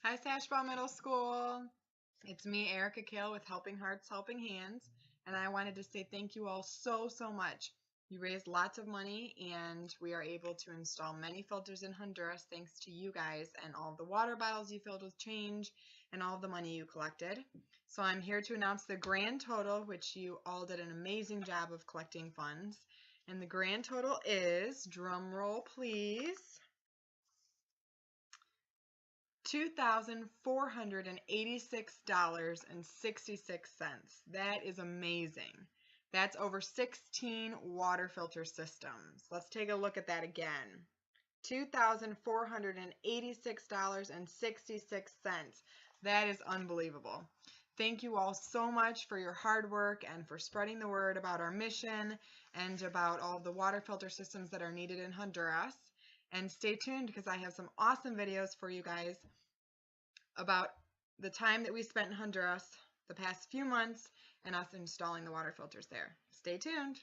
Hi, Sashabaw Middle School. It's me, Erica Kale with Helping Hearts, Helping Hands, and I wanted to say thank you all so much. You raised lots of money, and we are able to install many filters in Honduras thanks to you guys and all the water bottles you filled with change and all the money you collected. So I'm here to announce the grand total, which you all did an amazing job of collecting funds. And the grand total is, drum roll please, $2,486.66. That is amazing. That's over 16 water filter systems. Let's take a look at that again. $2,486.66. That is unbelievable. Thank you all so much for your hard work and for spreading the word about our mission and about all the water filter systems that are needed in Honduras. And stay tuned because I have some awesome videos for you guys about the time that we spent in Honduras the past few months and us installing the water filters there. Stay tuned.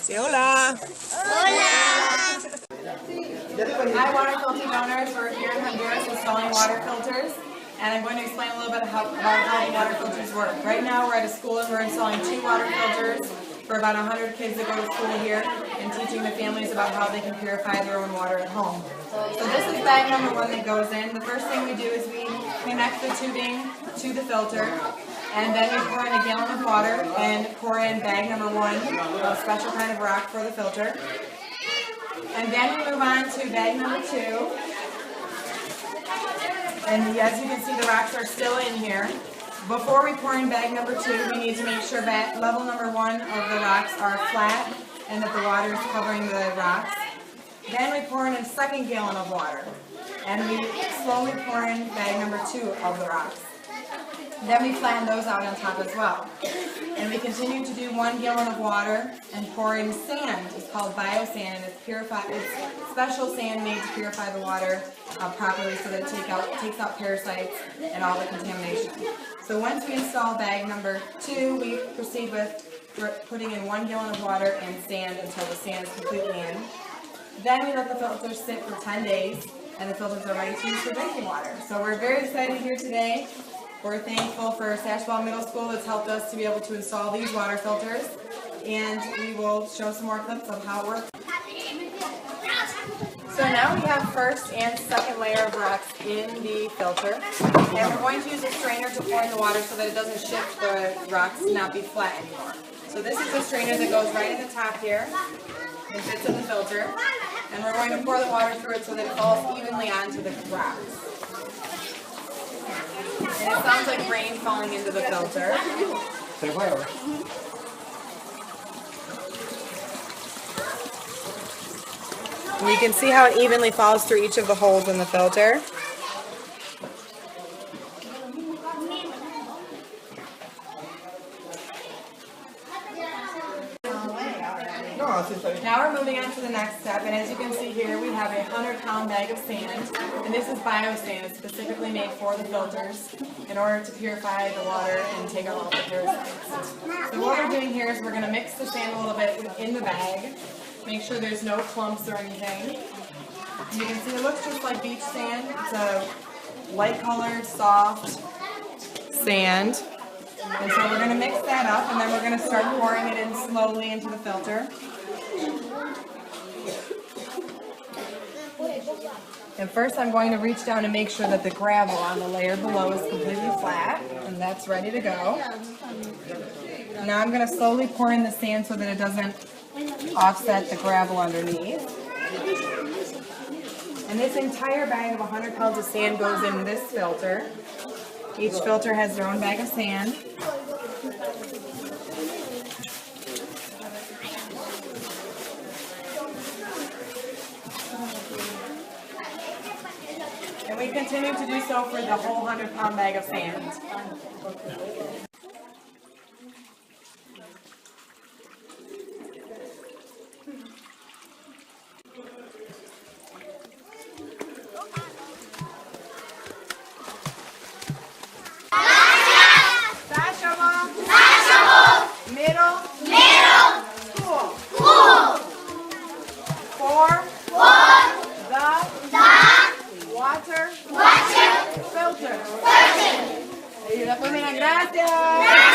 Sí, hola. Hola. Hi, water filter donors. We're here in Honduras installing water filters, and I'm going to explain a little bit about how the water filters work. Right now we're at a school and we're installing 2 water filters for about 100 kids that go to school here and teaching the families about how they can purify their own water at home. So this is bag number 1 that goes in. The first thing we do is we connect the tubing to the filter, and then we pour in a gallon of water and pour in bag number 1, a special kind of rock for the filter. And then we move on to bag number 2. And as you can see, the rocks are still in here. Before we pour in bag number 2, we need to make sure that level number 1 of the rocks are flat and that the water is covering the rocks. Then we pour in a second gallon of water. And we slowly pour in bag number 2 of the rocks. Then we flatten those out on top as well. And we continue to do 1 gallon of water and pour in sand. It's called biosand, and it's special sand made to purify the water properly so that it takes out parasites and all the contamination. So once we install bag number 2, we proceed with putting in 1 gallon of water and sand until the sand is completely in. Then we let the filters sit for 10 days, and the filters are ready to use for drinking water. So we're very excited here today. We're thankful for Sashabaw Middle School that's helped us to be able to install these water filters, and we will show some more clips of how it works. So now we have first and second layer of rocks in the filter, and we're going to use a strainer to pour in the water so that it doesn't shift the rocks to not be flat anymore. So this is the strainer that goes right in the top here and fits in the filter, and we're going to pour the water through it so that it falls evenly onto the rocks. And it sounds like rain falling into the filter. And you can see how it evenly falls through each of the holes in the filter. Now we're moving on to the next step, and as you can see here, we have a 100-pound bag of sand, and this is biosand. It's specifically made for the filters in order to purify the water and take out all the parasites. So what we're doing here is we're going to mix the sand a little bit in the bag, make sure there's no clumps or anything. And you can see it looks just like beach sand. It's a light-colored, soft sand. And so we're going to mix that up, and then we're going to start pouring it in slowly into the filter. And first I'm going to reach down and make sure that the gravel on the layer below is completely flat, and that's ready to go. Now I'm going to slowly pour in the sand so that it doesn't offset the gravel underneath. And this entire bag of 100 pounds of sand goes in this filter. Each filter has their own bag of sand. And we continue to do so for the whole 100-pound bag of sand. Sashabaw Middle School. For the water filter. Gracias.